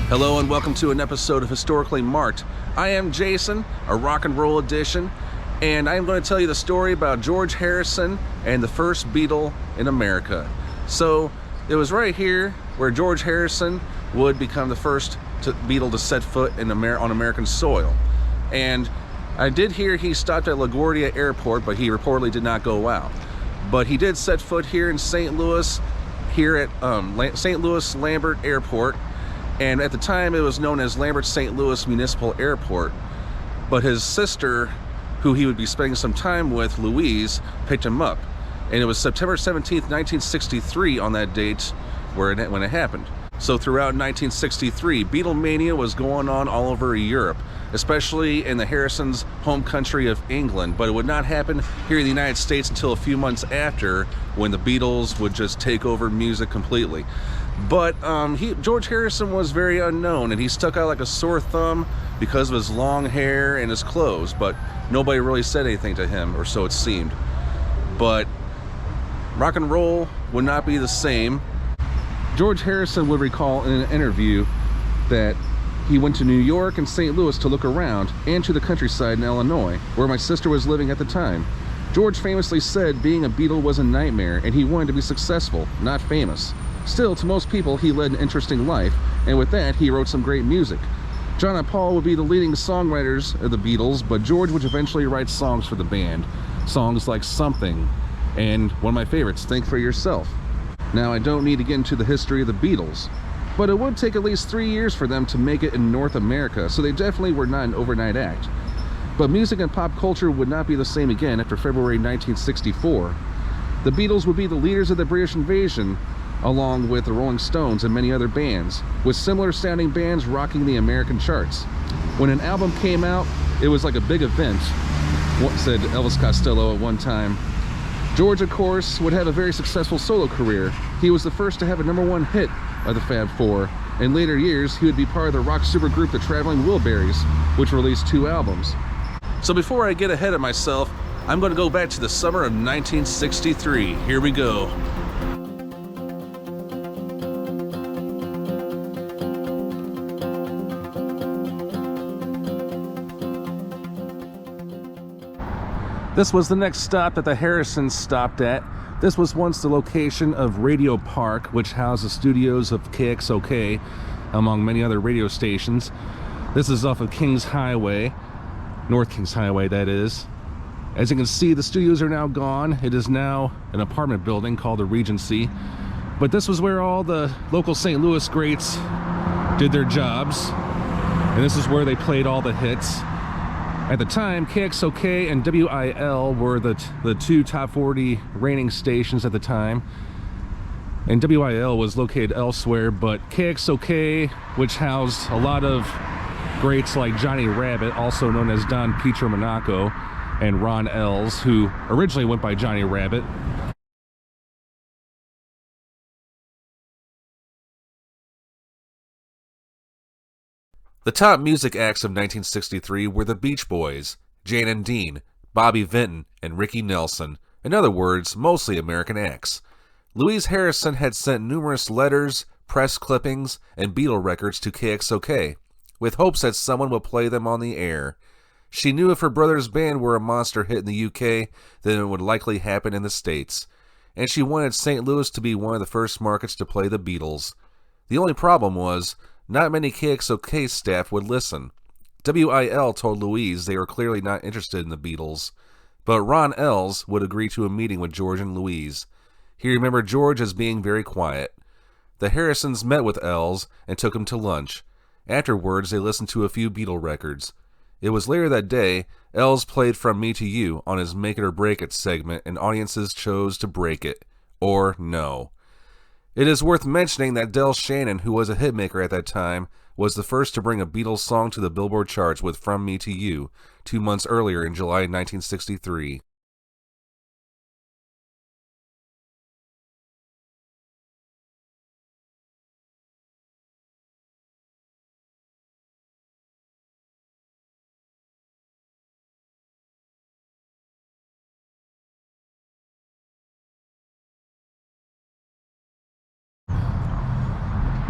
Hello and welcome to an episode of Historically Marked. I am Jason, a rock and roll edition, and I am going to tell you the story about George Harrison and the first Beatle in America. So it was right here where George Harrison would become the first Beatle to set foot in on American soil. And I did hear he stopped at LaGuardia Airport, but he reportedly did not go out. But he did set foot here in St. Louis, here at St. Louis Lambert Airport. And at the time it was known as Lambert St. Louis Municipal Airport. But his sister, who he would be spending some time with, Louise, picked him up. And it was September 17th, 1963 on that date when it happened. So throughout 1963, Beatlemania was going on all over Europe, especially in the Harrisons' home country of England. But it would not happen here in the United States until a few months after, when the Beatles would just take over music completely. But George Harrison was very unknown, and he stuck out like a sore thumb because of his long hair and his clothes, but nobody really said anything to him, or so it seemed. But rock and roll would not be the same. George Harrison would recall in an interview that he went to New York and St. Louis to look around, and to the countryside in Illinois, where my sister was living at the time. George famously said being a Beatle was a nightmare, and he wanted to be successful, not famous. Still, to most people, he led an interesting life, and with that, he wrote some great music. John and Paul would be the leading songwriters of the Beatles, but George would eventually write songs for the band. Songs like Something, and one of my favorites, Think for Yourself. Now, I don't need to get into the history of the Beatles, but it would take at least 3 years for them to make it in North America, so they definitely were not an overnight act. But music and pop culture would not be the same again after February 1964. The Beatles would be the leaders of the British invasion, along with the Rolling Stones and many other bands, with similar sounding bands rocking the American charts. When an album came out, it was like a big event, said Elvis Costello at one time. George, of course, would have a very successful solo career. He was the first to have a #1 hit of the Fab Four. In later years, he would be part of the rock supergroup The Traveling Wilburys, which released 2 albums. So before I get ahead of myself, I'm going to go back to the summer of 1963. Here we go. This was the next stop that the Harrisons stopped at. This was once the location of Radio Park, which housed the studios of KXOK, among many other radio stations. This is off of Kings Highway, North Kings Highway, that is. As you can see, the studios are now gone. It is now an apartment building called the Regency. But this was where all the local St. Louis greats did their jobs. And this is where they played all the hits. At the time, KXOK and WIL were the 2 top 40 reigning stations at the time. And WIL was located elsewhere, but KXOK, which housed a lot of greats like Johnny Rabbit, also known as Don Pietro Monaco, and Ron Ells, who originally went by Johnny Rabbit. The top music acts of 1963 were the Beach Boys, Jan and Dean, Bobby Vinton, and Ricky Nelson. In other words, mostly American acts. Louise Harrison had sent numerous letters, press clippings, and Beatle records to KXOK, with hopes that someone would play them on the air. She knew if her brother's band were a monster hit in the UK, then it would likely happen in the States. And she wanted St. Louis to be one of the first markets to play the Beatles. The only problem was, not many KXOK staff would listen. WIL told Louise they were clearly not interested in the Beatles, but Ron Ells would agree to a meeting with George and Louise. He remembered George as being very quiet. The Harrisons met with Ells and took him to lunch. Afterwards, they listened to a few Beatle records. It was later that day, Ells played From Me to You on his Make It or Break It segment, and audiences chose to break it, or no. It is worth mentioning that Del Shannon, who was a hitmaker at that time, was the first to bring a Beatles song to the Billboard charts with From Me to You, 2 months earlier in July 1963.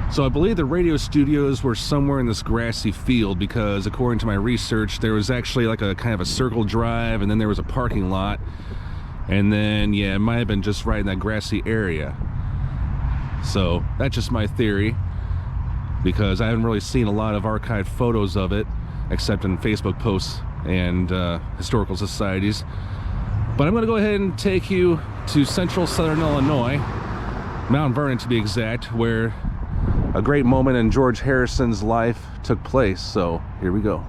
So I believe the radio studios were somewhere in this grassy field, because according to my research, there was actually like a kind of a circle drive, and then there was a parking lot, and then yeah, it might have been just right in that grassy area. So that's just my theory, because I haven't really seen a lot of archived photos of it except in Facebook posts and historical societies. But I'm going to go ahead and take you to central southern Illinois, Mount Vernon to be exact, where a great moment in George Harrison's life took place. So here we go.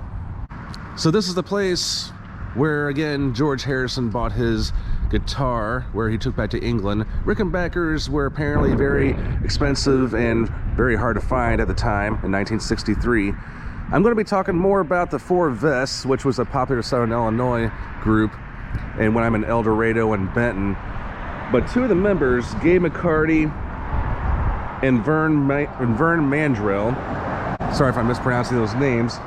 So this is the place where, again, George Harrison bought his guitar, where he took back to England. Rickenbackers were apparently very expensive and very hard to find at the time in 1963. I'm going to be talking more about the Four Vests, which was a popular Southern Illinois group, and when I'm in Eldorado and Benton. But two of the members, Gabe McCarty and Vern Mandrell, sorry if I'm mispronouncing those names,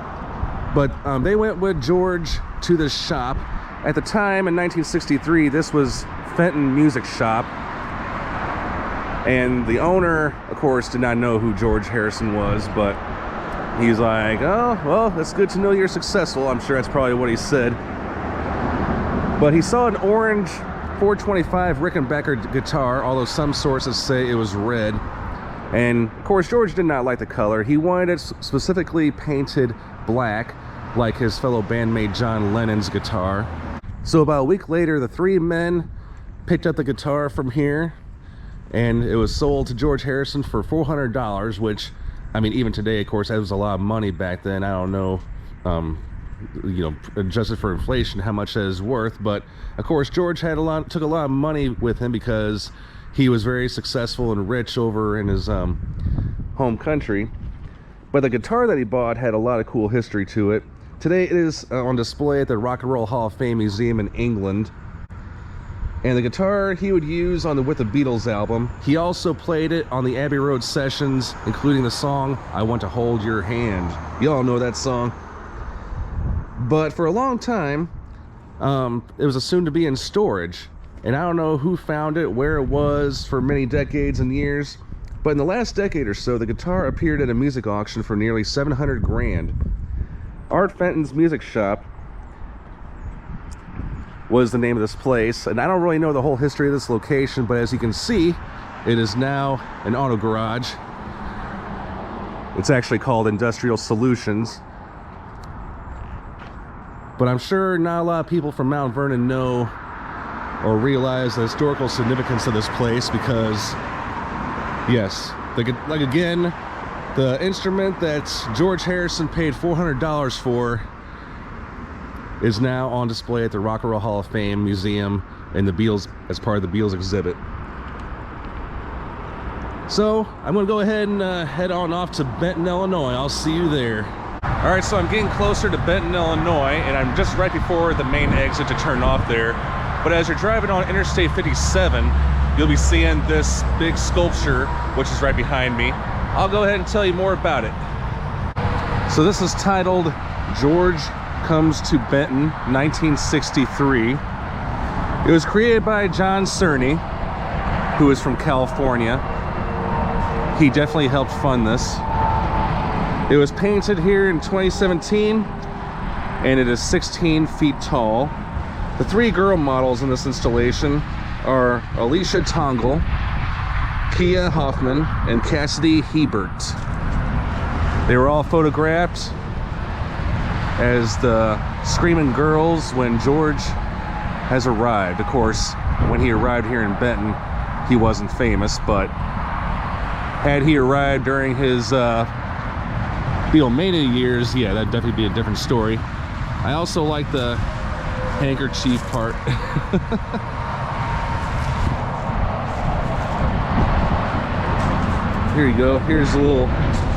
but they went with George to the shop. At the time in 1963, this was Fenton Music Shop, and the owner, of course, did not know who George Harrison was, but he's like, oh, well, it's good to know you're successful. I'm sure that's probably what he said. But he saw an orange 425 Rickenbacker guitar, although some sources say it was red. And of course, George did not like the color. He wanted it specifically painted black, like his fellow bandmate John Lennon's guitar. So about a week later, the three men picked up the guitar from here, and it was sold to George Harrison for $400, which, I mean, even today, of course, that was a lot of money back then. I don't know, you know, adjusted for inflation, how much that is worth. But of course, George had took a lot of money with him, because he was very successful and rich over in his home country. But the guitar that he bought had a lot of cool history to it. Today it is on display at the Rock and Roll Hall of Fame Museum in England. And the guitar he would use on the With the Beatles album. He also played it on the Abbey Road sessions, including the song I Want to Hold Your Hand. You all know that song. But for a long time, it was assumed to be in storage. And I don't know who found it, where it was for many decades and years. But in the last decade or so, the guitar appeared at a music auction for nearly $700 grand. Art Fenton's Music Shop was the name of this place. And I don't really know the whole history of this location, but as you can see, it is now an auto garage. It's actually called Industrial Solutions. But I'm sure not a lot of people from Mount Vernon know or realize the historical significance of this place, because yes, like again, the instrument that George Harrison paid $400 for is now on display at the Rock and Roll Hall of Fame Museum in the Beatles, as part of the Beatles exhibit. So I'm gonna go ahead and head on off to Benton, Illinois. I'll see you there. All right, so I'm getting closer to Benton, Illinois, and I'm just right before the main exit to turn off there. But as you're driving on Interstate 57, you'll be seeing this big sculpture, which is right behind me. I'll go ahead and tell you more about it. So this is titled George Comes to Benton, 1963. It was created by John Cerny, who is from California. He definitely helped fund this. It was painted here in 2017, and it is 16 feet tall. The three girl models in this installation are Alicia Tongle, Pia Hoffman, and Cassidy Hebert. They were all photographed as the screaming girls when George has arrived. Of course, when he arrived here in Benton, he wasn't famous, but had he arrived during his Beatlemania years, yeah, that'd definitely be a different story. I also like the handkerchief part. Here you go. Here's a little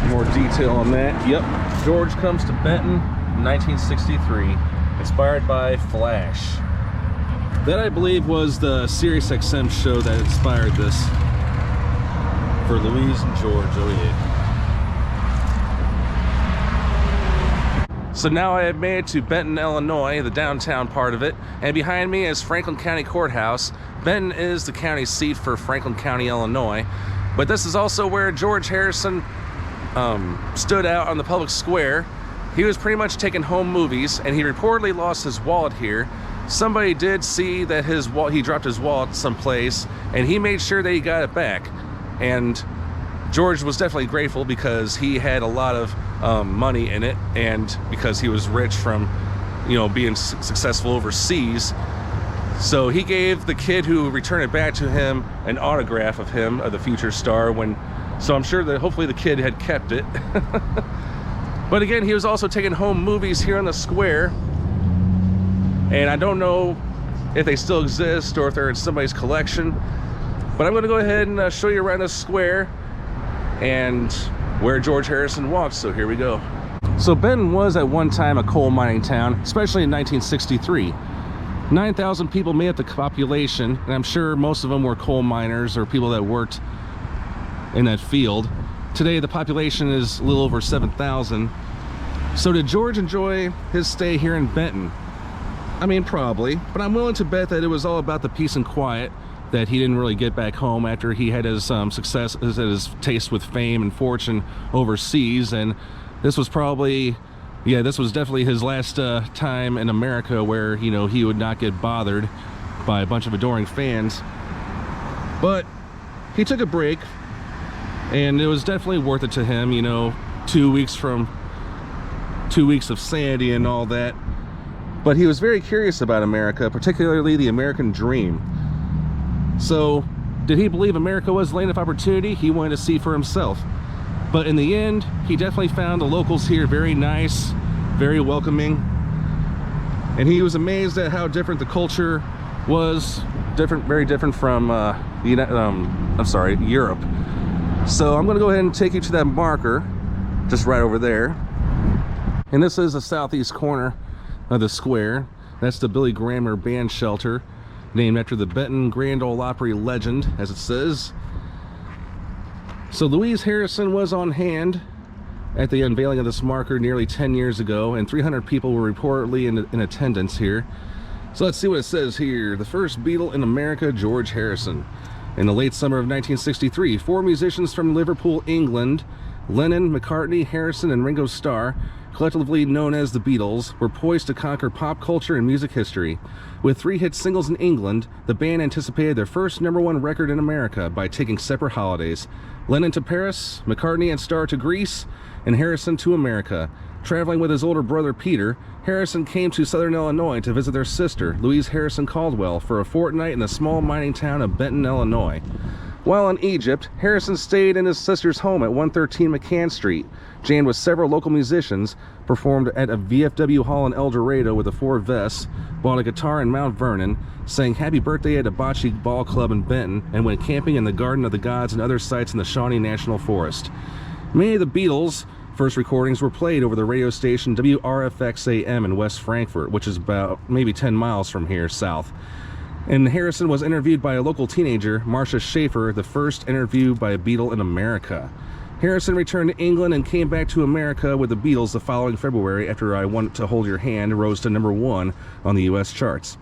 more detail on that. Yep, George Comes to Benton, 1963, inspired by Flash. That, I believe, was the Sirius XM show that inspired this for Louise and George. Oh yeah. So now I have made it to Benton, Illinois, the downtown part of it, and behind me is Franklin County Courthouse. Benton is the county seat for Franklin County, Illinois, but this is also where George Harrison stood out on the public square. He was pretty much taking home movies, and he reportedly lost his wallet here. Somebody did see that he dropped his wallet someplace, and he made sure that he got it back. And George was definitely grateful because he had a lot of money in it, and because he was rich from, you know, being successful overseas. So he gave the kid who returned it back to him an autograph of him, of the future star. So I'm sure that hopefully the kid had kept it. But again, he was also taking home movies here on the square. And I don't know if they still exist or if they're in somebody's collection. But I'm going to go ahead and show you around the square and where George Harrison walked. So here we go. So Benton was at one time a coal mining town, especially in 1963. 9,000 people made up the population, and I'm sure most of them were coal miners or people that worked in that field. Today the population is a little over 7,000. So did George enjoy his stay here in Benton? I mean, probably, but I'm willing to bet that it was all about the peace and quiet that he didn't really get back home after he had his success, his taste with fame and fortune overseas. And this was probably, yeah, this was definitely his last time in America where, you know, he would not get bothered by a bunch of adoring fans. But he took a break, and it was definitely worth it to him, you know, 2 weeks of sanity and all that. But he was very curious about America, particularly the American dream. So, did he believe America was the land of opportunity? He wanted to see for himself. But in the end, he definitely found the locals here very nice, very welcoming. And he was amazed at how different the culture was, very different from Europe. So I'm gonna go ahead and take you to that marker, just right over there. And this is the southeast corner of the square. That's the Billy Graham Band Shelter, named after the Benton Grand Ole Opry legend, as it says. So Louise Harrison was on hand at the unveiling of this marker nearly 10 years ago, and 300 people were reportedly in attendance here. So let's see what it says here. The first Beatle in America, George Harrison. In the late summer of 1963, 4 musicians from Liverpool, England, Lennon, McCartney, Harrison, and Ringo Starr, collectively known as the Beatles, were poised to conquer pop culture and music history. With 3 hit singles in England, the band anticipated their first #1 record in America by taking separate holidays. Lennon to Paris, McCartney and Starr to Greece, and Harrison to America. Traveling with his older brother Peter, Harrison came to Southern Illinois to visit their sister, Louise Harrison Caldwell, for a fortnight in the small mining town of Benton, Illinois. While in Egypt, Harrison stayed in his sister's home at 113 McCann Street, jammed with several local musicians, performed at a VFW Hall in Eldorado with the 4 Vests, bought a guitar in Mount Vernon, sang Happy Birthday at a bocce ball club in Benton, and went camping in the Garden of the Gods and other sites in the Shawnee National Forest. Many of the Beatles' first recordings were played over the radio station WRFX-AM in West Frankfort, which is about maybe 10 miles from here south. And Harrison was interviewed by a local teenager, Marcia Schaefer, the first interview by a Beatle in America. Harrison returned to England and came back to America with the Beatles the following February after I Want to Hold Your Hand rose to #1 on the US charts.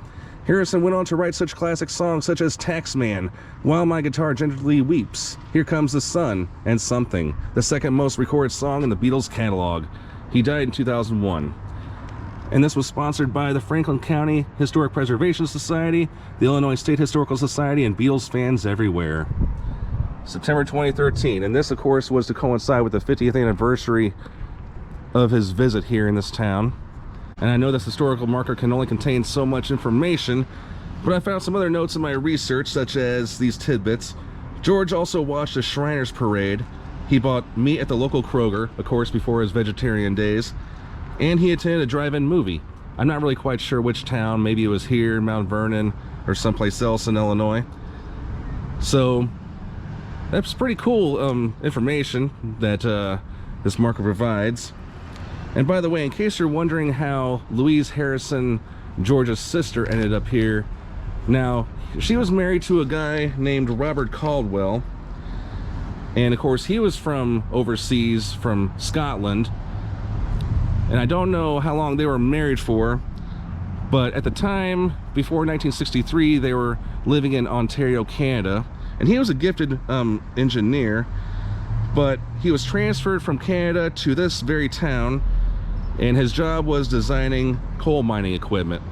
Harrison went on to write such classic songs such as Taxman, While My Guitar Gently Weeps, Here Comes the Sun, and Something, the second most recorded song in the Beatles catalog. He died in 2001. And this was sponsored by the Franklin County Historic Preservation Society, the Illinois State Historical Society, and Beatles fans everywhere. September 2013, and this of course was to coincide with the 50th anniversary of his visit here in this town. And I know this historical marker can only contain so much information, but I found some other notes in my research, such as these tidbits. George also watched a Shriners Parade. He bought meat at the local Kroger, of course before his vegetarian days. And he attended a drive-in movie. I'm not really quite sure which town, maybe it was here, Mount Vernon, or someplace else in Illinois. So, that's pretty cool information that this marker provides. And by the way, in case you're wondering how Louise Harrison, George's sister, ended up here, now, she was married to a guy named Robert Caldwell. And of course, he was from overseas, from Scotland. And I don't know how long they were married for, but at the time, before 1963, they were living in Ontario, Canada. And he was a gifted engineer. But he was transferred from Canada to this very town, and his job was designing coal mining equipment.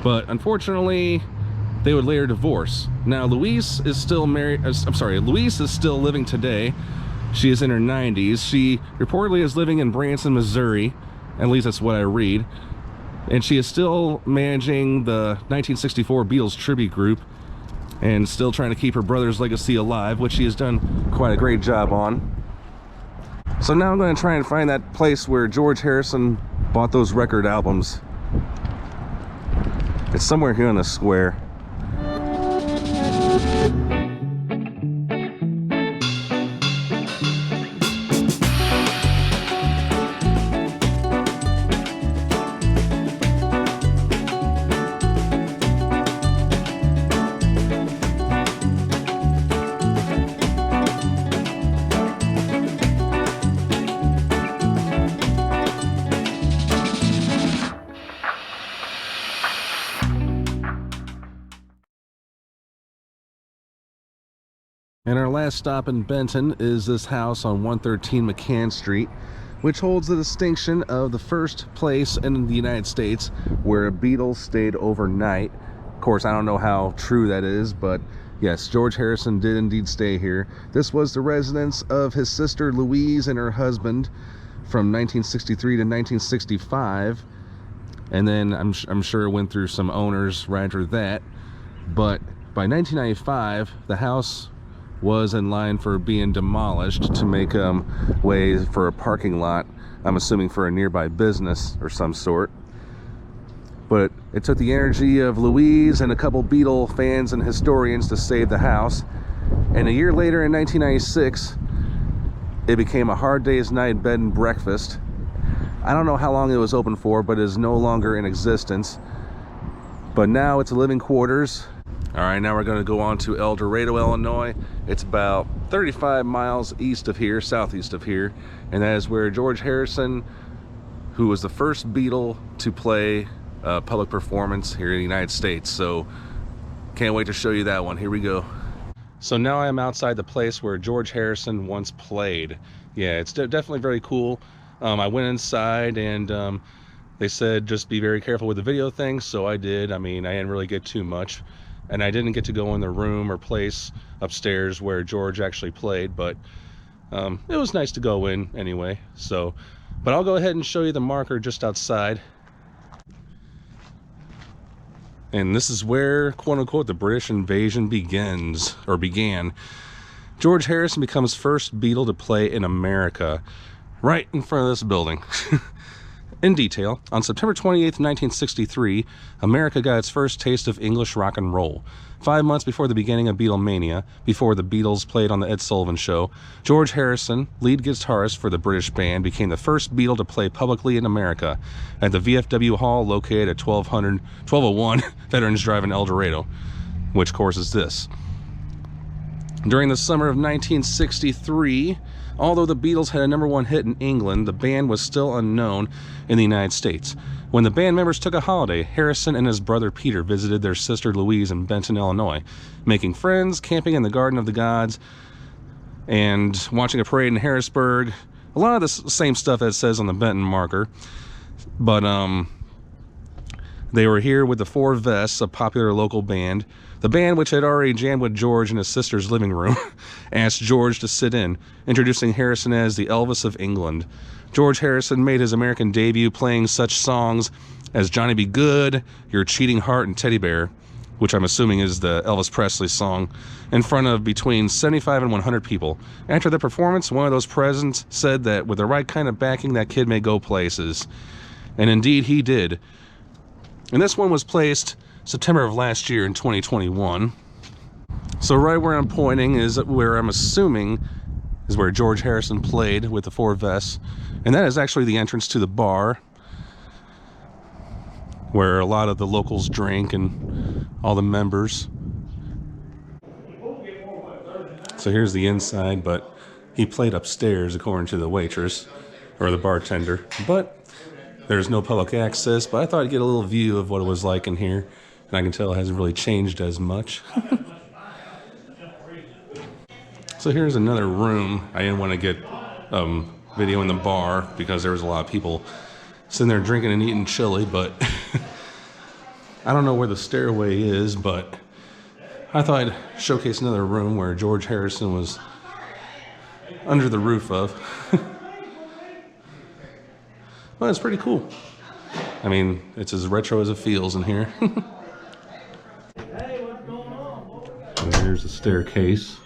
But unfortunately, they would later divorce. Now, Louise is still married. Louise is still living today. She is in her 90s. She reportedly is living in Branson, Missouri. At least that's what I read. And she is still managing the 1964 Beatles tribute group and still trying to keep her brother's legacy alive, which she has done quite a great job on. So now I'm going to try and find that place where George Harrison bought those record albums. It's somewhere here in the square. And our last stop in Benton is this house on 113 McCann Street, which holds the distinction of the first place in the United States where a Beatles stayed overnight. Of course, I don't know how true that is, but yes, George Harrison did indeed stay here. This was the residence of his sister Louise and her husband from 1963 to 1965. And then I'm sure it went through some owners right after that. But by 1995, the house was in line for being demolished to make way for a parking lot, I'm assuming for a nearby business or some sort. But it took the energy of Louise and a couple Beatle fans and historians to save the house. And a year later, in 1996, it became a hard day's night bed and breakfast. I don't know how long it was open for, but it is no longer in existence. But now it's a living quarters. All right, now we're going to go on to Eldorado, Illinois. It's about 35 miles east of here, southeast of here, and that is where George Harrison, who was the first Beatle to play a public performance here in the United States. So can't wait to show you that one. Here we go. So now I am outside the place where George Harrison once played. Yeah, it's definitely very cool. I went inside and they said just be very careful with the video thing, so I did. I mean, I didn't really get too much. And I didn't get to go in the room or place upstairs where George actually played, but it was nice to go in anyway. So, but I'll go ahead and show you the marker just outside. And this is where, quote unquote, the British invasion begins, or began. George Harrison becomes first Beatle to play in America, right in front of this building. In detail, on September 28th, 1963, America got its first taste of English rock and roll. 5 months before the beginning of Beatlemania, before the Beatles played on the Ed Sullivan Show, George Harrison, lead guitarist for the British band, became the first Beatle to play publicly in America at the VFW Hall located at 1201 Veterans Drive in Eldorado, which of course is this. During the summer of 1963, although the Beatles had a #1 hit in England, the band was still unknown in the United States. When the band members took a holiday, Harrison and his brother Peter visited their sister Louise in Benton, Illinois, making friends, camping in the Garden of the Gods, and watching a parade in Harrisburg. A lot of the same stuff that it says on the Benton marker. But they were here with the Four Vests, a popular local band. The band, which had already jammed with George in his sister's living room, asked George to sit in, introducing Harrison as the Elvis of England. George Harrison made his American debut playing such songs as Johnny Be Good, Your Cheating Heart, and Teddy Bear, which I'm assuming is the Elvis Presley song, in front of between 75 and 100 people. After the performance, one of those present said that with the right kind of backing, that kid may go places. And indeed he did. And this one was placed September of last year in 2021. So right where I'm pointing is where I'm assuming is where George Harrison played with the Four Vests. And that is actually the entrance to the bar where a lot of the locals drink and all the members. So here's the inside, but he played upstairs according to the waitress or the bartender. But there's no public access, but I thought I'd get a little view of what it was like in here. And I can tell it hasn't really changed as much. So here's another room. I didn't want to get video in the bar because there was a lot of people sitting there drinking and eating chili, but I don't know where the stairway is, but I thought I'd showcase another room where George Harrison was under the roof of. Well, it's pretty cool. I mean, it's as retro as it feels in here. And here's the staircase.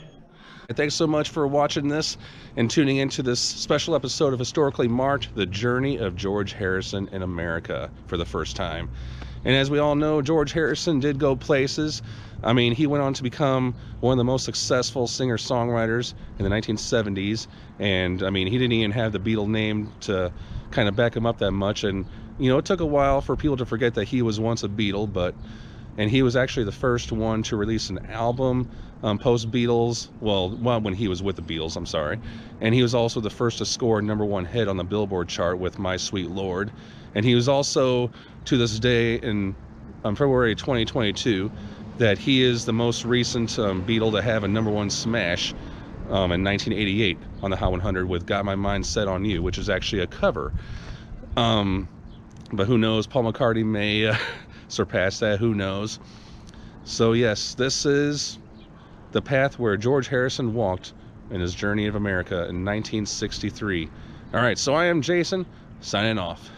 And thanks so much for watching this and tuning into this special episode of Historically Marked, the journey of George Harrison in America for the first time. And as we all know, George Harrison did go places. I mean, he went on to become one of the most successful singer-songwriters in the 1970s. And I mean, he didn't even have the Beatle name to kind of back him up that much. And, you know, it took a while for people to forget that he was once a Beatle, and he was actually the first one to release an album post-Beatles, well, when he was with the Beatles, I'm sorry. And he was also the first to score #1 hit on the Billboard chart with My Sweet Lord. And he was also, to this day, in February 2022, that he is the most recent Beatle to have a #1 smash in 1988 on the Hot 100 with Got My Mind Set on You, which is actually a cover. But who knows, Paul McCartney may surpass that, who knows. So yes, this is the path where George Harrison walked in his journey of America in 1963. All right, so I am Jason, signing off.